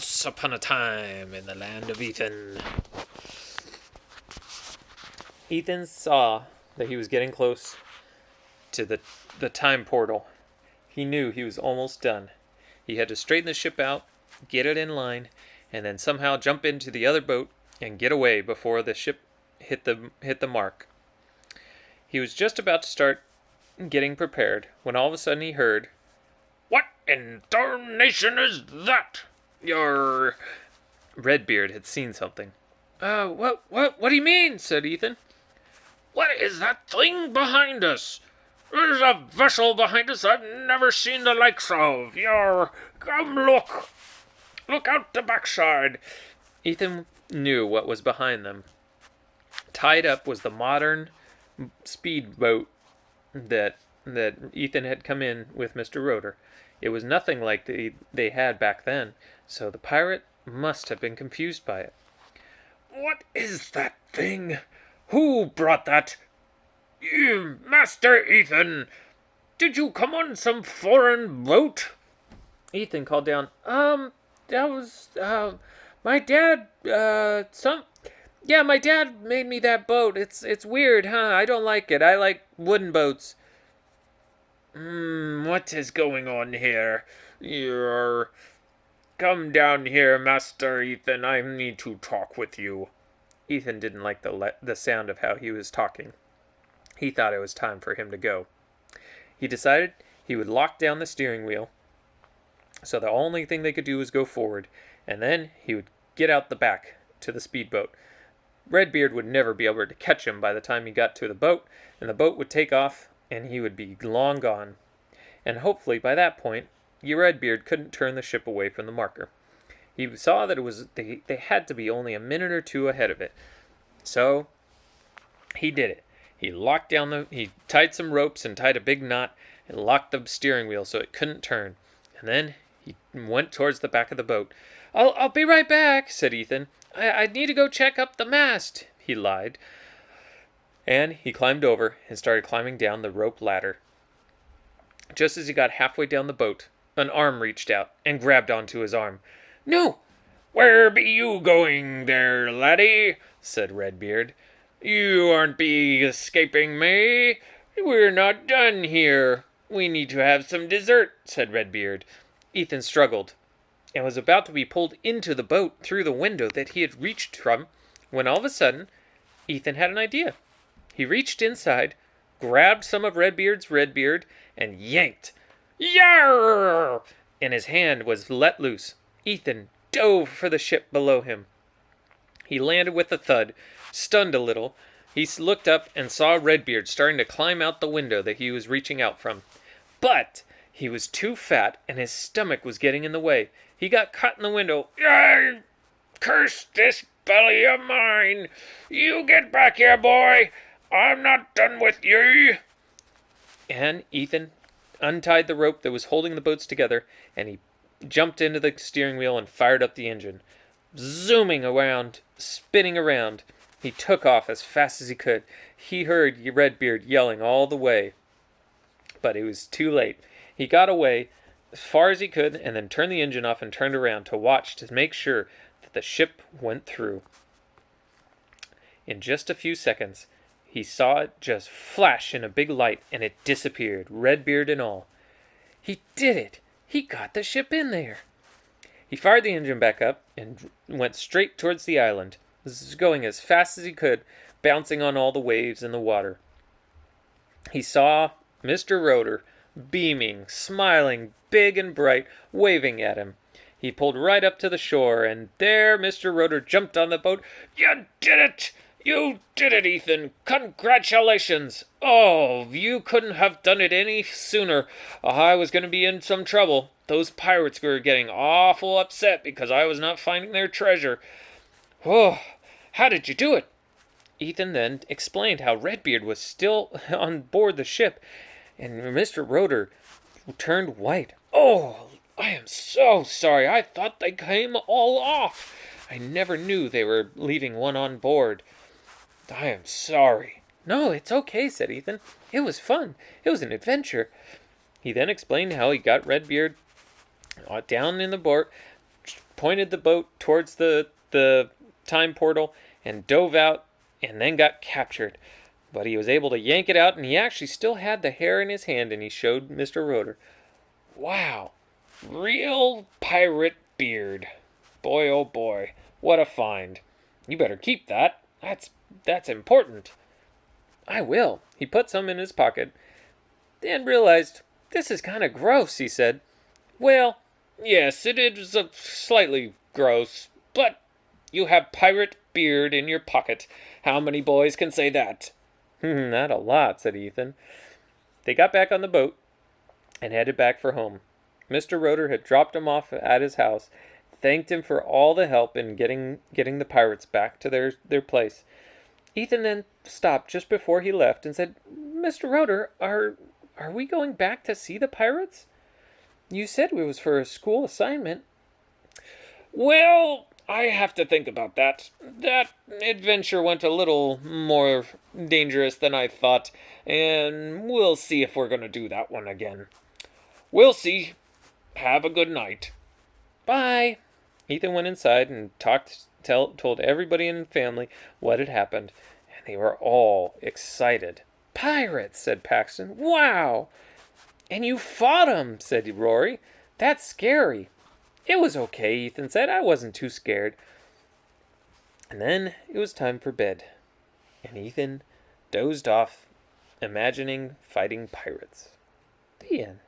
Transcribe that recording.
Once upon a time in the land of Ethan. Ethan saw that he was getting close to the time portal. He knew he was almost done. He had to straighten the ship out, get it in line, and then somehow jump into the other boat and get away before the ship hit the mark. He was just about to start getting prepared when all of a sudden he heard, "What in darnation is that?" Your Redbeard had seen something. What do you mean?" said Ethan. "What is that thing behind us? There's a vessel behind us I've never seen the likes of. Come look. Look out the backside." Ethan knew what was behind them. Tied up was the modern speedboat that Ethan had come in with Mr. Rotor. It was nothing like they had back then, so the pirate must have been confused by it. "What is that thing? Who brought that? You, Master Ethan! Did you come on some foreign boat?" Ethan called down, that was, my dad, my dad made me that boat. It's weird, huh? I don't like it. I like wooden boats." What is going on here? Come down here, Master Ethan. I need to talk with you." Ethan didn't like the sound of how he was talking. He thought it was time for him to go. He decided he would lock down the steering wheel, so the only thing they could do was go forward, and then he would get out the back to the speedboat. Redbeard would never be able to catch him by the time he got to the boat, and the boat would take off, and he would be long gone. And hopefully by that point, Redbeard couldn't turn the ship away from the marker. He saw that they had to be only a minute or two ahead of it. So he did it. He tied some ropes and tied a big knot and locked the steering wheel so it couldn't turn. And then he went towards the back of the boat. I'll be right back," said Ethan. I need to go check up the mast," he lied. And he climbed over and started climbing down the rope ladder. Just as he got halfway down the boat, an arm reached out and grabbed onto his arm. "No!" "Where be you going there, laddie?" said Redbeard. "You aren't be escaping me. We're not done here. We need to have some dessert," said Redbeard. Ethan struggled and was about to be pulled into the boat through the window that he had reached from, when all of a sudden, Ethan had an idea. He reached inside, grabbed some of Redbeard, and yanked. "Yarr!" And his hand was let loose. Ethan dove for the ship below him. He landed with a thud, stunned a little. He looked up and saw Redbeard starting to climb out the window that he was reaching out from. But he was too fat, and his stomach was getting in the way. He got caught in the window. "Curse this belly of mine! You get back here, boy! I'm not done with you!" And Ethan untied the rope that was holding the boats together, and he jumped into the steering wheel and fired up the engine. Zooming around, spinning around, he took off as fast as he could. He heard Redbeard yelling all the way, but it was too late. He got away as far as he could and then turned the engine off and turned around to watch to make sure that the ship went through. In just a few seconds, he saw it just flash in a big light, and it disappeared, Redbeard and all. He did it! He got the ship in there! He fired the engine back up and went straight towards the island, going as fast as he could, bouncing on all the waves in the water. He saw Mr. Rotor beaming, smiling, big and bright, waving at him. He pulled right up to the shore, and there Mr. Rotor jumped on the boat. "You did it! You did it, Ethan! Congratulations! Oh, you couldn't have done it any sooner. I was going to be in some trouble. Those pirates were getting awful upset because I was not finding their treasure. Oh, how did you do it?" Ethan then explained how Redbeard was still on board the ship, and Mr. Rotor turned white. "Oh, I am so sorry. I thought they came all off. I never knew they were leaving one on board. I am sorry." "No, it's okay," said Ethan. "It was fun. It was an adventure." He then explained how he got Redbeard down in the boat, pointed the boat towards the time portal and dove out and then got captured. But he was able to yank it out, and he actually still had the hair in his hand, and he showed Mr. Rotor. Wow, real pirate beard. Boy, oh boy, what a find. You better keep that. That's important. I will. He put some in his pocket, then realized, this is kind of gross, he said. Well, yes, it is slightly gross, but you have pirate beard in your pocket. How many boys can say that? Not a lot, said Ethan. They got back on the boat and headed back for home. Mr. Rotor had dropped him off at his house, thanked him for all the help in getting the pirates back to their place. Ethan then stopped just before he left and said, Mr. Rotor, are we going back to see the pirates? You said it was for a school assignment. Well, I have to think about that. That adventure went a little more dangerous than I thought, and we'll see if we're going to do that one again. We'll see. Have a good night. Bye. Ethan went inside and told everybody in the family what had happened, and they were all excited. Pirates, said Paxton. Wow. And you fought 'em, said Rory. That's scary. It was okay, Ethan said. I wasn't too scared. And then it was time for bed, and Ethan dozed off, imagining fighting pirates. The end.